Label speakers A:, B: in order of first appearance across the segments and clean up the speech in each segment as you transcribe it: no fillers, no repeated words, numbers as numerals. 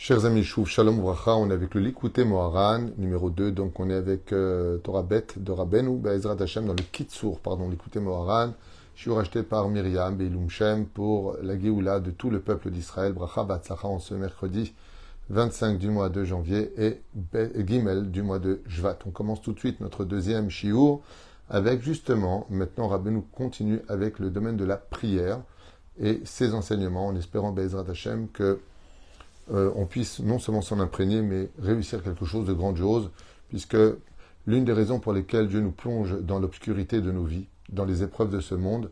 A: Chers amis, Shuv Shalom Vracha, on est avec le Likutei Moharan, numéro 2, donc on est avec Torah Bet de Rabbeinu, Be'ezrat Hashem, dans le Kitsour, pardon, Likutei Moharan, shiur acheté par Myriam Beilum Shem pour la Géoula de tout le peuple d'Israël, Bracha Batzlacha, en ce mercredi 25 du mois de janvier et Gimel du mois de Shvat. On commence tout de suite notre deuxième shiur avec justement, maintenant Rabbeinu continue avec le domaine de la prière et ses enseignements, en espérant Be'ezrat Hashem que on puisse non seulement s'en imprégner, mais réussir quelque chose de grandiose, puisque l'une des raisons pour lesquelles Dieu nous plonge dans l'obscurité de nos vies, dans les épreuves de ce monde,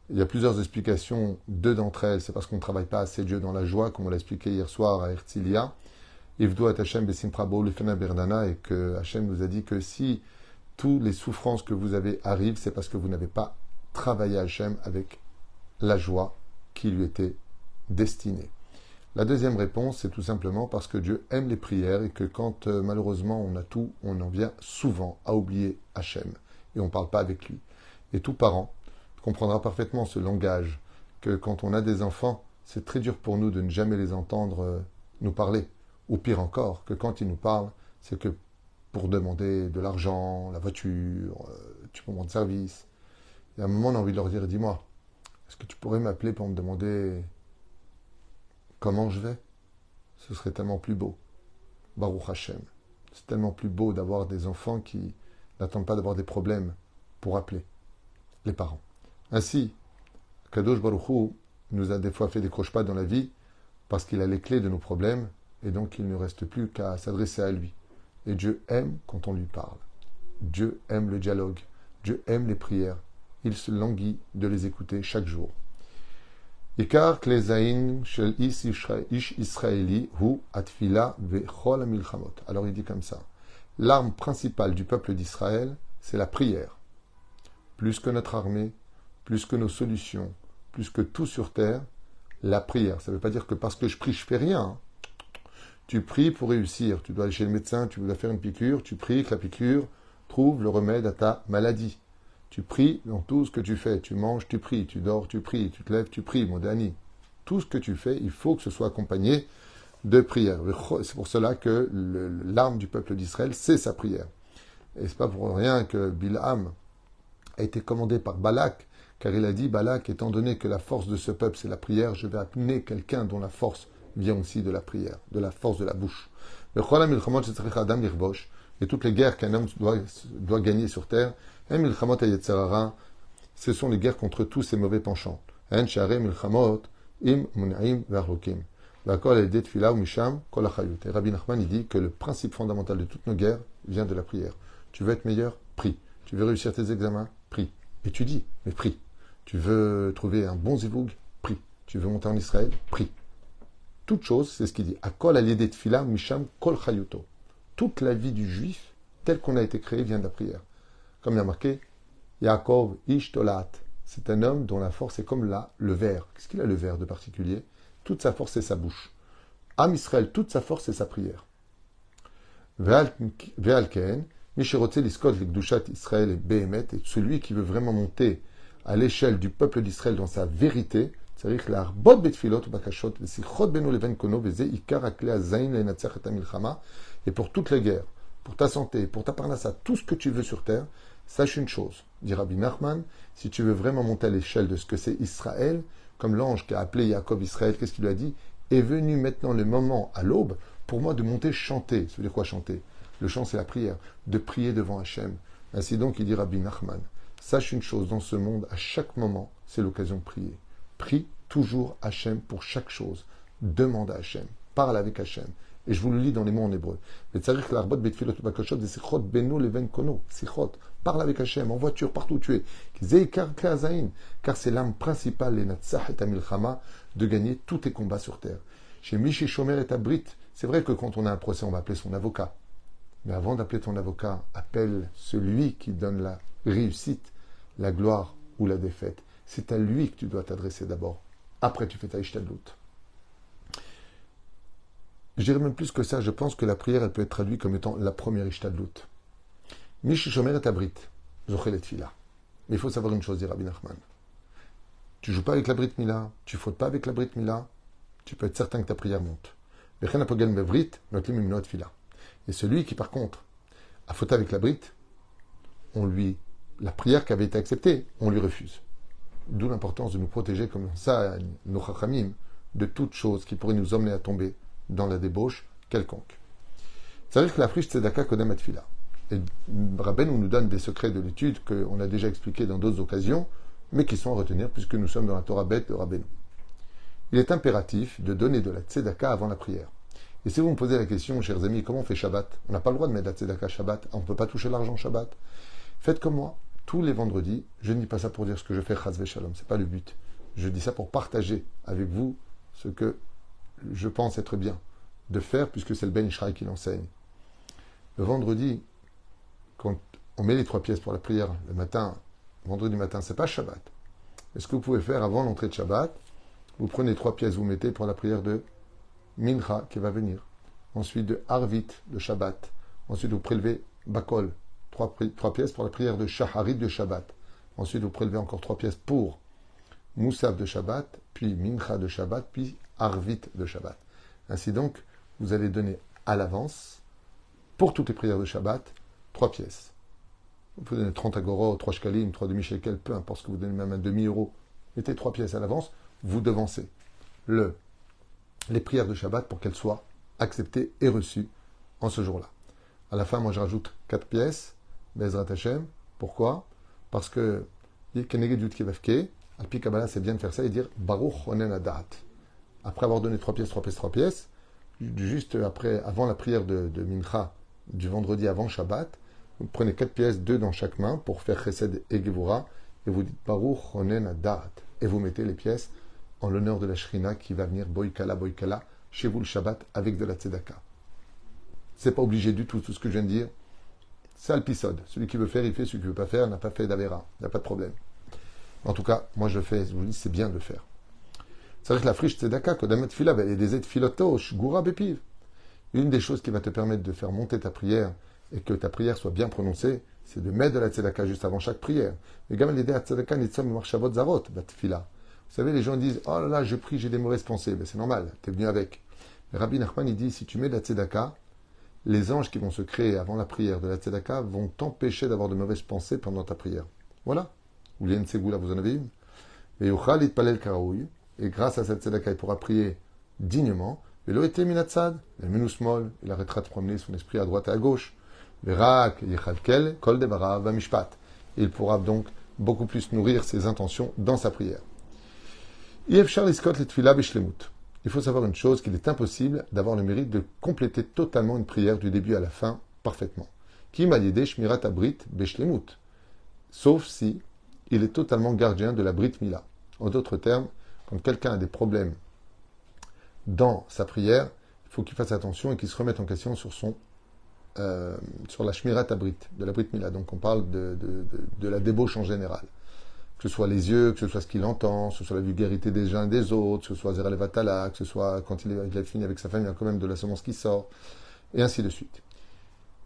A: il y a plusieurs explications. Deux d'entre elles, c'est parce qu'on ne travaille pas assez Dieu dans la joie, comme on l'a expliqué hier soir à Herzliya, Ivdo at Hashem besim prabo lefena berdana, et que Hashem nous a dit que si toutes les souffrances que vous avez arrivent, c'est parce que vous n'avez pas travaillé Hashem avec la joie qui lui était destinée. La deuxième réponse, c'est tout simplement parce que Dieu aime les prières et que quand malheureusement on a tout, on en vient souvent à oublier Hachem et on ne parle pas avec lui. Et tout parent comprendra parfaitement ce langage que quand on a des enfants, c'est très dur pour nous de ne jamais les entendre nous parler. Ou pire encore, que quand ils nous parlent, c'est que pour demander de l'argent, la voiture, tu peux me rendre service. Et à un moment, on a envie de leur dire, dis-moi, est-ce que tu pourrais m'appeler pour me demander comment je vais? Ce serait tellement plus beau. Baruch Hashem. C'est tellement plus beau d'avoir des enfants qui n'attendent pas d'avoir des problèmes pour appeler les parents. Ainsi, Kadosh Baruch Hu nous a des fois fait des croche-pattes dans la vie parce qu'il a les clés de nos problèmes et donc il ne reste plus qu'à s'adresser à lui. Et Dieu aime quand on lui parle. Dieu aime le dialogue. Dieu aime les prières. Il se languit de les écouter chaque jour. Ikar klezain shel ish israeli hu atfila vechol hamilchamot. Alors il dit comme ça. L'arme principale du peuple d'Israël, c'est la prière. Plus que notre armée, plus que nos solutions, plus que tout sur terre, la prière. Ça ne veut pas dire que parce que je prie, je fais rien. Tu pries pour réussir. Tu dois aller chez le médecin, tu dois faire une piqûre, tu pries que la piqûre trouve le remède à ta maladie. Tu pries dans tout ce que tu fais. Tu manges, tu pries. Tu dors, tu pries. Tu te lèves, tu pries, mon Dani. Tout ce que tu fais, il faut que ce soit accompagné de prière. C'est pour cela que l'arme du peuple d'Israël, c'est sa prière. Et c'est pas pour rien que Bilham a été commandé par Balak, car il a dit, Balak, étant donné que la force de ce peuple, c'est la prière, je vais amener quelqu'un dont la force vient aussi de la prière, de la force de la bouche. Et toutes les guerres qu'un homme doit gagner sur terre, ce sont les guerres contre tous ces mauvais penchants. Et Rabbi Nachman il dit que le principe fondamental de toutes nos guerres vient de la prière. Tu veux être meilleur? Prie. Tu veux réussir tes examens? Prie. Étudie, mais prie. Tu veux trouver un bon zivoug? Prie. Tu veux monter en Israël? Prie. Toute chose, c'est ce qu'il dit. Akol aliyedet tfila misham kol chayuto. Toute la vie du juif, telle qu'on a été créé, vient de la prière. Comme il y a marqué, Yaakov ish tolat. C'est un homme dont la force est comme là, le verre. Qu'est-ce qu'il a le verre de particulier? Toute sa force, c'est sa bouche. Am Israël, toute sa force, c'est sa prière. Ve'alken, mishirotze liskot likdushat Israël et behemet, et celui qui veut vraiment monter à l'échelle du peuple d'Israël dans sa vérité, צריך להרבות בתפילות ובקשות ושיחות בינו לבין קונו, וזה עיקר הכלי הזין לנצח את המלחמה. Et pour toutes les guerres, pour ta santé, pour ta parnassa, tout ce que tu veux sur terre, sache une chose, dit Rabbi Nachman, si tu veux vraiment monter à l'échelle de ce que c'est Israël, comme l'ange qui a appelé Jacob Israël, qu'est-ce qu'il lui a dit? Est venu maintenant le moment, à l'aube, pour moi de monter chanter. Ça veut dire quoi chanter? Le chant, c'est la prière, de prier devant Hachem. Ainsi donc, il dit Rabbi Nachman, sache une chose, dans ce monde, à chaque moment, c'est l'occasion de prier. Prie toujours Hachem pour chaque chose. Demande à Hachem. Parle avec Hachem. Et je vous le lis dans les mots en hébreu. Parle avec Hachem, en voiture, partout où tu es. Car c'est l'arme principale, de gagner tous tes combats sur terre. Chez Michi Shomer et Abrit, c'est vrai que quand on a un procès, on va appeler son avocat. Mais avant d'appeler ton avocat, appelle celui qui donne la réussite, la gloire ou la défaite. C'est à lui que tu dois t'adresser d'abord. Après, tu fais ta ishtadlout. Je dirais même plus que ça, je pense que la prière, elle peut être traduite comme étant la première ishtadlout. Mishi shomer et abrit, zochel et tfila. Mais il faut savoir une chose, dit Rabbi Nachman. Tu joues pas avec la brit mila, tu fautes pas avec la brit mila, tu peux être certain que ta prière monte. Et celui qui, par contre, a fauté avec la brite, la prière qui avait été acceptée, on lui refuse. D'où l'importance de nous protéger comme ça, nos chachamim, de toute chose qui pourrait nous emmener à tomber dans la débauche quelconque. C'est-à-dire que la friche tzedaka kodem atfila. Et Rabbeinu nous donne des secrets de l'étude qu'on a déjà expliqués dans d'autres occasions, mais qui sont à retenir puisque nous sommes dans la Torah bête de Rabbeinu. Il est impératif de donner de la tzedaka avant la prière. Et si vous me posez la question, chers amis, comment on fait Shabbat? On n'a pas le droit de mettre de la tzedaka Shabbat, on ne peut pas toucher l'argent Shabbat. Faites comme moi, tous les vendredis, je ne dis pas ça pour dire ce que je fais, chas v'shalom, c'est pas le but. Je dis ça pour partager avec vous ce que je pense être bien de faire, puisque c'est le Ben Ishraï qui l'enseigne. Le vendredi, quand on met les 3 pièces pour la prière le matin, vendredi matin, c'est pas Shabbat. Et ce que vous pouvez faire avant l'entrée de Shabbat, vous prenez 3 pièces, vous mettez pour la prière de Mincha qui va venir. Ensuite de Arvit de Shabbat. Ensuite vous prélevez Bakol, 3 pièces pour la prière de Shaharit de Shabbat. Ensuite vous prélevez encore 3 pièces pour Moussaf de Shabbat, puis Mincha de Shabbat, puis Arvit de Shabbat. Ainsi donc, vous allez donner à l'avance, pour toutes les prières de Shabbat, 3 pièces. Vous pouvez donner 30 agorot, 3 shkalim, 3 demi-shekel, peu importe ce que vous donnez, même un demi-euro. Mettez 3 pièces à l'avance, vous devancez les prières de Shabbat pour qu'elles soient acceptées et reçues en ce jour-là. À la fin, moi je rajoute 4 pièces, Bezrat Hashem. Pourquoi? Parce que Keneged Yud Kevavke, Alpi Kabbalah, c'est bien de faire ça et dire Baruch Onen Adat. Après avoir donné 3 pièces, 3 pièces, 3 pièces, juste après, avant la prière de Mincha, du vendredi avant Shabbat, vous prenez 4 pièces, 2 dans chaque main pour faire Chesed et Gevura, et vous dites Baruch Onen Adat. Et vous mettez les pièces en l'honneur de la Shrina qui va venir Boikala, chez vous le Shabbat avec de la Tzedaka. C'est pas obligé du tout ce que je viens de dire. C'est Alpisod. Celui qui veut faire, il fait. Celui qui veut pas faire, n'a pas fait d'Avera. Il n'y a pas de problème. En tout cas, moi je fais, je vous dis, c'est bien de le faire. C'est vrai que la friche Tzedaka, Kodamet Fila, il y a des aides filotosh, Goura Bepiv. Une des choses qui va te permettre de faire monter ta prière et que ta prière soit bien prononcée, c'est de mettre de la Tzedaka juste avant chaque prière. Mais gamin l'idée à Tzedaka, Nitzom, Marshavot, Zarot, Batfila. Vous savez, les gens disent, oh là là, je prie, j'ai des mauvaises pensées. Ben, c'est normal, tu es venu avec. Mais Rabbi Nachman, il dit, si tu mets de la tzedaka, les anges qui vont se créer avant la prière de la tzedaka vont t'empêcher d'avoir de mauvaises pensées pendant ta prière. Voilà. Ou l'Yen Segoula, vous en avez une. Et Yochal Itpalel Karaouy, et grâce à cette tzedaka, il pourra prier dignement. Et l'Oete Minatsad, le Minusmol, il arrêtera de promener son esprit à droite et à gauche. Verak, Yechalkel, Kol Debara, Vamishpat. Il pourra donc beaucoup plus nourrir ses intentions dans sa prière. Il faut savoir une chose, qu'il est impossible d'avoir le mérite de compléter totalement une prière du début à la fin parfaitement. Sauf si il est totalement gardien de la Brit Mila. En d'autres termes, quand quelqu'un a des problèmes dans sa prière, il faut qu'il fasse attention et qu'il se remette en question sur la Shmirat Abrit, de la Brit Mila. Donc on parle de la débauche en général. Que ce soit les yeux, que ce soit ce qu'il entend, que ce soit la vulgarité des uns et des autres, que ce soit Zera Levatala, que ce soit quand il a fini avec sa famille, il y a quand même de la semence qui sort, et ainsi de suite.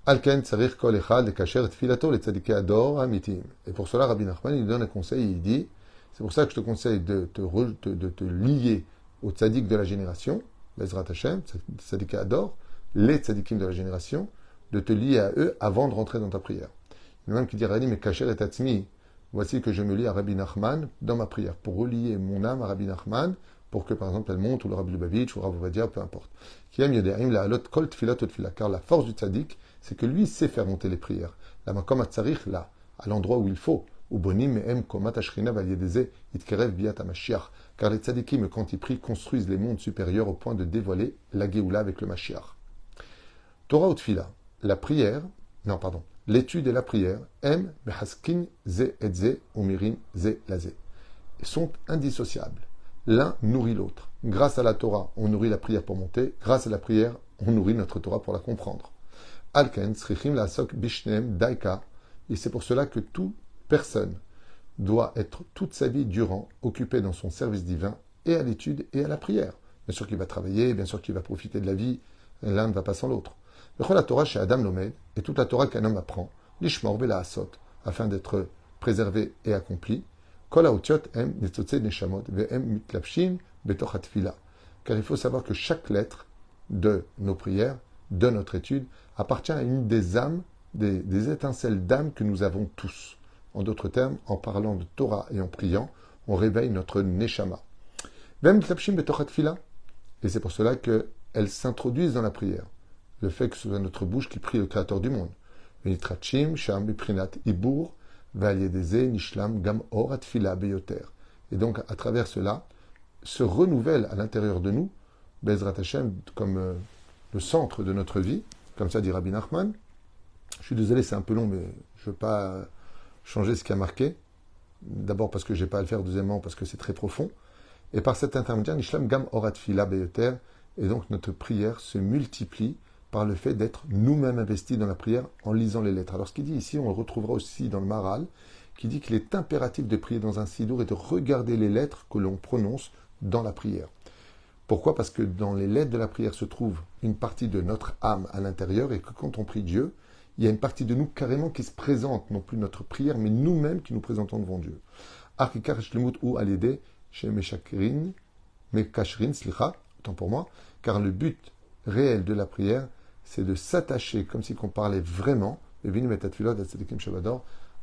A: Alken tsarir kol echad le kasher et filato le tzadikei ador amitim. Et pour cela, Rabbi Nachman, il donne un conseil, il dit, c'est pour ça que je te conseille de te lier aux tzadik de la génération, Bezrat Hashem, tzadikei ador, les tzadikim de la génération, de te lier à eux avant de rentrer dans ta prière. Il y en a même qui dit, Rani, mais kasher et atzmi, voici que je me lie à Rabbi Nachman dans ma prière, pour relier mon âme à Rabbi Nachman, pour que par exemple elle monte, ou le Rabbi Lubavitch, ou Rav Ovadia, peu importe. Car la force du tzaddik, c'est que lui sait faire monter les prières. La makom atzarich, là, à l'endroit où il faut. Car les tzaddikim, quand ils prient, construisent les mondes supérieurs au point de dévoiler la Géoula avec le Mashiach. Torah ou Tfila, la prière, l'étude et la prière, sont indissociables. L'un nourrit l'autre. Grâce à la Torah, on nourrit la prière pour monter. Grâce à la prière, on nourrit notre Torah pour la comprendre. Alken, srichim la sok bishnem daika. Et c'est pour cela que toute personne doit être toute sa vie durant occupée dans son service divin et à l'étude et à la prière. Bien sûr qu'il va travailler, bien sûr qu'il va profiter de la vie. L'un ne va pas sans l'autre. La Torah chez Adam Lomed, et toute la Torah qu'un homme apprend, l'ishmor vela asot, afin d'être préservé et accompli, kol haotiot em netzotze neshamot ve'em mitlapshin betoch hatfila. Car il faut savoir que chaque lettre de nos prières, de notre étude, appartient à une des âmes, des étincelles d'âme que nous avons tous. En d'autres termes, en parlant de Torah et en priant, on réveille notre neshama. Et c'est pour cela qu'elles s'introduisent dans la prière. Le fait que ce soit notre bouche qui prie le Créateur du monde. Et donc, à travers cela, se renouvelle à l'intérieur de nous, Bezrat Hashem, comme le centre de notre vie, comme ça dit Rabbi Nachman. Je suis désolé, c'est un peu long, mais je ne veux pas changer ce qui a marqué. D'abord parce que je n'ai pas à le faire, deuxièmement parce que c'est très profond. Et par cet intermédiaire, Nishlam Gam Orat Fila Beyoter, et donc notre prière se multiplie par le fait d'être nous-mêmes investis dans la prière en lisant les lettres. Alors ce qu'il dit ici, on le retrouvera aussi dans le Maral, qui dit qu'il est impératif de prier dans un sidour et de regarder les lettres que l'on prononce dans la prière. Pourquoi ? Parce que dans les lettres de la prière se trouve une partie de notre âme à l'intérieur et que quand on prie Dieu, il y a une partie de nous carrément qui se présente, non plus notre prière, mais nous-mêmes qui nous présentons devant Dieu. Arkikar Shlemut ou Alédé, chez Meshakrin, Mekashrin, Slicha, autant pour moi, car le but réel de la prière, c'est de s'attacher, comme si on parlait vraiment,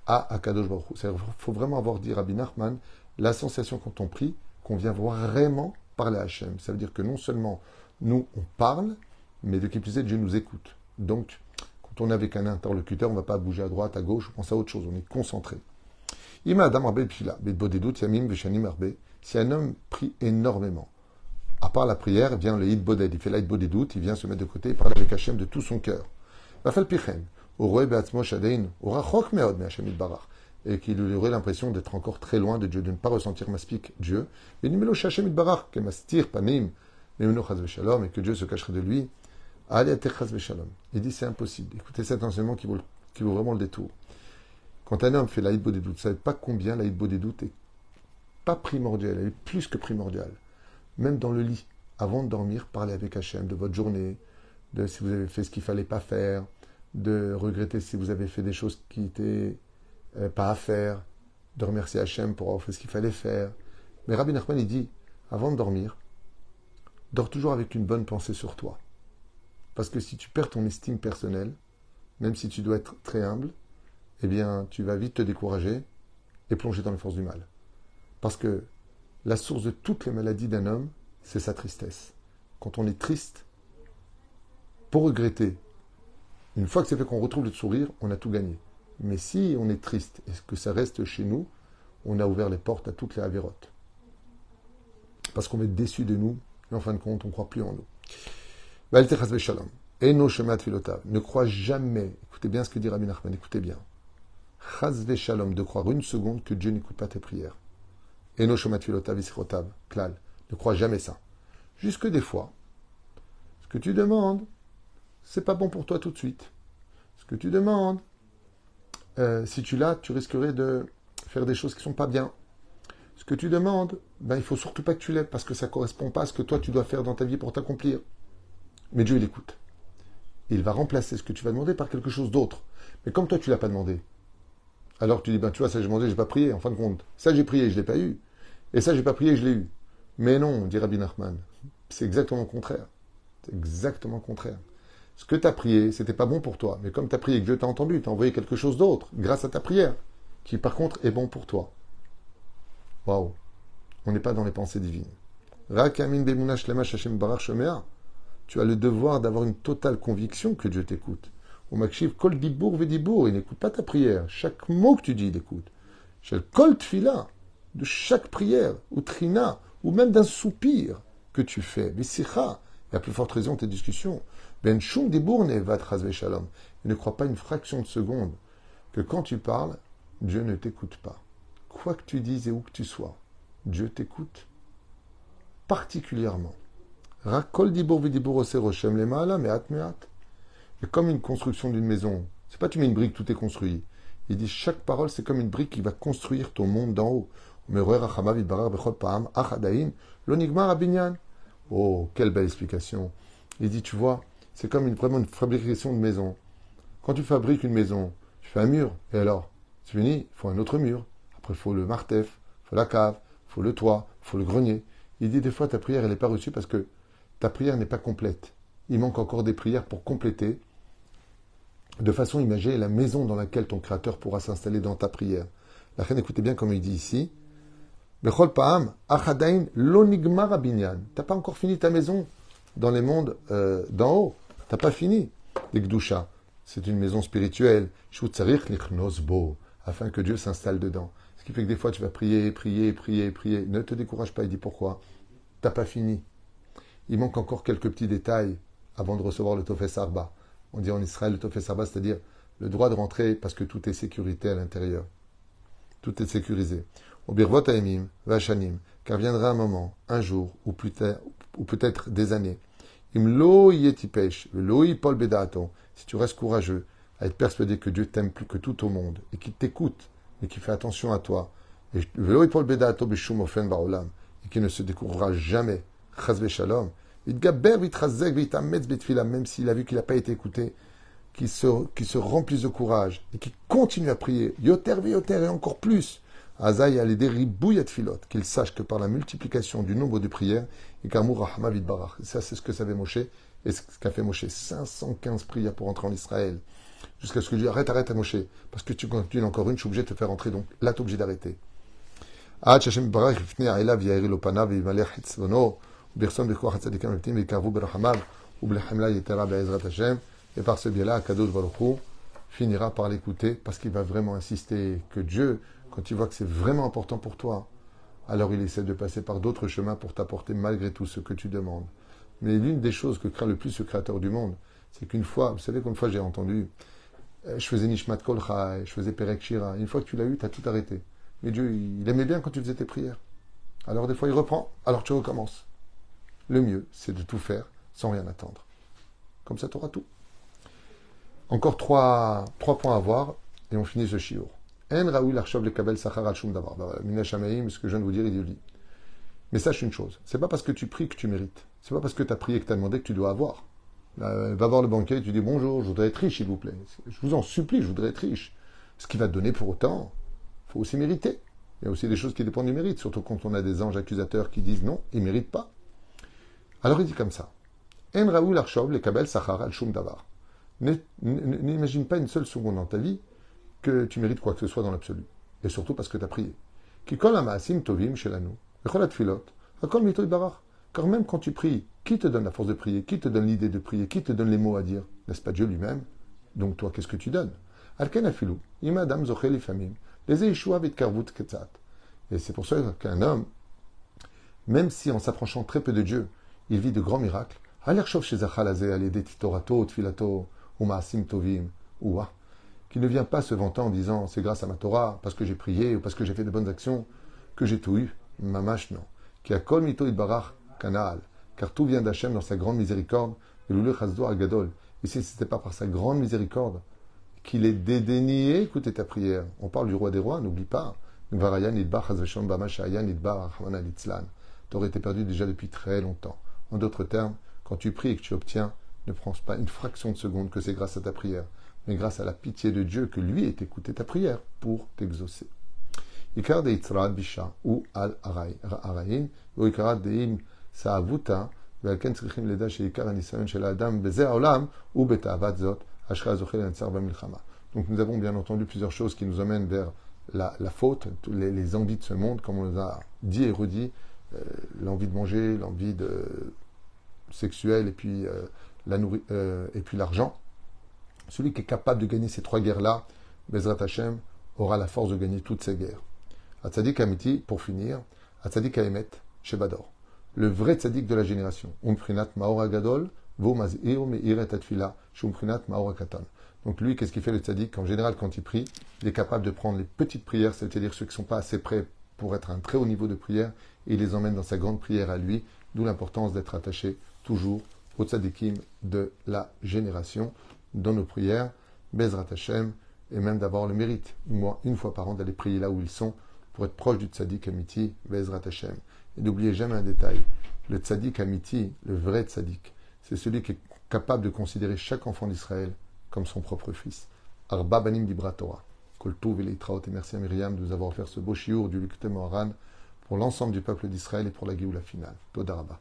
A: à Akadosh Baruch Hu. Il faut vraiment avoir, dit Rabbi Nachman, la sensation quand on prie, qu'on vient vraiment parler à Hachem. Ça veut dire que non seulement nous, on parle, mais de qui plus est, Dieu nous écoute. Donc, quand on est avec un interlocuteur, on ne va pas bouger à droite, à gauche, on pense à autre chose, on est concentré. Si un homme prie énormément, à part la prière, vient le hitboded, il fait la hitbodedut, il vient se mettre de côté, il parle avec Hachem de tout son cœur. Et qu'il aurait l'impression d'être encore très loin de Dieu, de ne pas ressentir maspik Dieu. Et que Dieu se cacherait de lui. Il dit c'est impossible. Écoutez cet enseignement qui vaut vraiment le détour. Quand un homme fait la hitbodedut, vous ne savez pas combien la hitbodedut est pas primordiale, elle est plus que primordiale. Même dans le lit, avant de dormir, parlez avec Hachem de votre journée, de si vous avez fait ce qu'il ne fallait pas faire, de regretter si vous avez fait des choses qui n'étaient pas à faire, de remercier Hachem pour avoir fait ce qu'il fallait faire. Mais Rabbi Nachman, il dit, avant de dormir, dors toujours avec une bonne pensée sur toi. Parce que si tu perds ton estime personnelle, même si tu dois être très humble, eh bien, tu vas vite te décourager et plonger dans les forces du mal. Parce que la source de toutes les maladies d'un homme, c'est sa tristesse. Quand on est triste, pour regretter, une fois que c'est fait qu'on retrouve le sourire, on a tout gagné. Mais si on est triste et que ça reste chez nous, on a ouvert les portes à toutes les avérotes. Parce qu'on va être déçu de nous, et en fin de compte, on ne croit plus en nous. Ne crois jamais, écoutez bien ce que dit Rabbi Nachman, écoutez bien. Chazve shalom, de croire une seconde que Dieu n'écoute pas tes prières. Ne crois jamais ça. Jusque des fois, ce que tu demandes, c'est pas bon pour toi tout de suite. Ce que tu demandes, si tu l'as, tu risquerais de faire des choses qui sont pas bien. Ce que tu demandes, il faut surtout pas que tu l'aies parce que ça correspond pas à ce que toi tu dois faire dans ta vie pour t'accomplir. Mais Dieu, il écoute. Il va remplacer ce que tu vas demander par quelque chose d'autre. Mais comme toi, tu l'as pas demandé, alors tu dis, tu vois, ça j'ai demandé, j'ai pas prié, en fin de compte. Ça j'ai prié, je l'ai pas eu. Et ça j'ai pas prié, je l'ai eu. Mais non, dit Rabbi Nachman, c'est exactement le contraire. C'est exactement le contraire. Ce que tu as prié, c'était pas bon pour toi. Mais comme tu as prié et que Dieu t'a entendu, t'a envoyé quelque chose d'autre, grâce à ta prière, qui par contre est bon pour toi. Waouh. On n'est pas dans les pensées divines. Tu as le devoir d'avoir une totale conviction que Dieu t'écoute. Au Makshiv, Kol Dibour Vedibour, il n'écoute pas ta prière. Chaque mot que tu dis, il écoute. Shel Kol Tfila, de chaque prière, ou Trina, ou même d'un soupir que tu fais. Vesicha, et à plus forte raison, tes discussions. Ben Shum Dibour Nevat Chazve Shalom. Ne crois pas une fraction de seconde que quand tu parles, Dieu ne t'écoute pas. Quoi que tu dises et où que tu sois, Dieu t'écoute particulièrement. Rakol Dibour Vedibour Ose Roshem Lemala, Meat Meat. C'est comme une construction d'une maison. C'est pas tu mets une brique, tout est construit. Il dit chaque parole, c'est comme une brique qui va construire ton monde d'en haut. Oh, quelle belle explication. Il dit, tu vois, c'est comme vraiment une fabrication de maison. Quand tu fabriques une maison, tu fais un mur. Et alors, c'est fini, il faut un autre mur. Après, il faut le martef, il faut la cave, il faut le toit, il faut le grenier. Il dit, des fois, ta prière, elle n'est pas reçue parce que ta prière n'est pas complète. il manque encore des prières pour compléter, de façon imagée, la maison dans laquelle ton Créateur pourra s'installer dans ta prière. La reine, écoutez bien comme il dit ici, Bechol Pa'am, Achadain, Lonigmar Abinyan. T'as pas encore fini ta maison dans les mondes d'en haut. T'as pas fini. Les Gdusha, c'est une maison spirituelle. Shutzarir Lichnosbo, afin que Dieu s'installe dedans. Ce qui fait que des fois tu vas prier. Ne te décourage pas, il dit pourquoi. T'as pas fini. Il manque encore quelques petits détails avant de recevoir le Tofes Arba. On dit en Israël le Tofes Arba, c'est-à-dire le droit de rentrer parce que tout est sécurité à l'intérieur. Tout est sécurisé. Au Birvot Haemim, Vachanim, car viendra un moment, un jour, ou peut-être des années. Im lo yetipesh, lo yipol bedato, si tu restes courageux, à être persuadé que Dieu t'aime plus que tout au monde, et qu'il t'écoute, et qu'il fait attention à toi, et lo yipol bedato bishum ofen baolam, et qu'il ne se découvrira jamais, chas v'shalom, vitgaber vitrazek vitametz betfila, même s'il a vu qu'il n'a pas été écouté, qu'il se remplisse de courage, et qu'il continue à prier, yoter veyoter, et encore plus, Azaï alidé ribouillat filot, qu'il sache que par la multiplication du nombre de prières, et qu'amour rahma vidbarach. Ça, c'est ce que savait Moshe, et ce qu'a fait Moshe. 515 prières pour entrer en Israël. Jusqu'à ce que je dis, arrête à Moshe, parce que tu continues encore une, je suis obligé de te faire entrer, donc là, tu es obligé d'arrêter. Ad Hashem barach yifnei aïlav yairi lopanav yimalech hitzvono, birson b'koach hatzadikim v'ptim v'karvu berachamav, ou b'lechemla yetera be'ezrat Hashem, et par ce biais-là, Kadosh Baruch Hu finira par l'écouter, parce qu'il va vraiment insister que Dieu, quand il voit que c'est vraiment important pour toi, alors il essaie de passer par d'autres chemins pour t'apporter malgré tout ce que tu demandes. Mais l'une des choses que craint le plus le Créateur du monde, c'est qu'une fois, vous savez qu'une fois j'ai entendu, je faisais Nishmat Kol Chai, je faisais Perek Shira, une fois que tu l'as eu, tu as tout arrêté. Mais Dieu, il aimait bien quand tu faisais tes prières. Alors des fois il reprend, alors tu recommences. Le mieux, c'est de tout faire sans rien attendre. Comme ça, tu auras tout. Encore trois points à voir, et on finit ce shiur. En Raoui l'Archov le Kabel Sachar al Shum Davar. Mina Shamaim, ce que je viens de vous dire, il dit. Mais sache une chose, c'est pas parce que tu pries que tu mérites. C'est pas parce que tu as prié que tu as demandé que tu dois avoir. Va voir le banquier et tu dis bonjour, je voudrais être riche, s'il vous plaît. Je vous en supplie, je voudrais être riche. Ce qui va te donner pour autant, il faut aussi mériter. Il y a aussi des choses qui dépendent du mérite, surtout quand on a des anges accusateurs qui disent non, ils ne méritent pas. Alors il dit comme ça. En Raoui l'Archov le Kabel Sachar al Shum Davar. N'imagine pas une seule seconde dans ta vie que tu mérites quoi que ce soit dans l'absolu. Et surtout parce que tu as prié. Car même quand tu pries, qui te donne la force de prier? Qui te donne l'idée de prier? Qui te donne les mots à dire? N'est-ce pas Dieu lui-même? Donc toi, qu'est-ce que tu donnes? Et c'est pour ça qu'un homme, même si en s'approchant très peu de Dieu, il vit de grands miracles, qui ne vient pas se vanter en disant c'est grâce à ma Torah, parce que j'ai prié ou parce que j'ai fait de bonnes actions, que j'ai tout eu. Mamash non. Qui a kol mito idbarach kanal, car tout vient d'Hachem dans sa grande miséricorde, et l'oulé chazdo agadol. Et si ce n'était pas par sa grande miséricorde qu'il est dédaigné, écoutez ta prière. On parle du roi des rois, n'oublie pas. T'aurais été perdu déjà depuis très longtemps. En d'autres termes, quand tu pries et que tu obtiens, ne prends pas une fraction de seconde que c'est grâce à ta prière, mais grâce à la pitié de Dieu que lui ait écouté ta prière pour t'exaucer. Ikar de Yitzrad Bisha ou al Arayin, ou Ikar de Im Saavuta, Velken Tzrichim Leda chez Ikar Anisayon chez l'Adam, Beze Olam, ou Beta Avatzot, Ashra Zochel Ansar Bamilchama. Donc nous avons bien entendu plusieurs choses qui nous amènent vers la faute, les envies de ce monde, comme on les a dit et redit, l'envie de manger, l'envie sexuelle et puis et puis l'argent. Celui qui est capable de gagner ces trois guerres-là, Bezrat Hashem, aura la force de gagner toutes ces guerres. Atzadik Amiti, pour finir, Atzadik Aemet, Shebador. Le vrai tzadik de la génération. Umprinat Maora Gadol, Vo Mazir Meiret Atfila, Shumprinat Maora Katan. Donc lui, qu'est-ce qu'il fait le tzadik? En général, quand il prie, il est capable de prendre les petites prières, c'est-à-dire ceux qui ne sont pas assez prêts pour être à un très haut niveau de prière, et il les emmène dans sa grande prière à lui, d'où l'importance d'être attaché toujours au tzadikim de la génération, dans nos prières, Bezrat Hashem, et même d'avoir le mérite, une fois par an, d'aller prier là où ils sont, pour être proche du tzaddik Amiti, Bezrat Hashem. Et n'oubliez jamais un détail, le tzaddik Amiti, le vrai tzaddik, c'est celui qui est capable de considérer chaque enfant d'Israël comme son propre fils. Arba banim dibra Torah. Kol tov v'leitraot, et merci à Myriam de nous avoir offert ce beau shiur du Likutei Moharan pour l'ensemble du peuple d'Israël et pour la Géoula finale. Toda Rabba.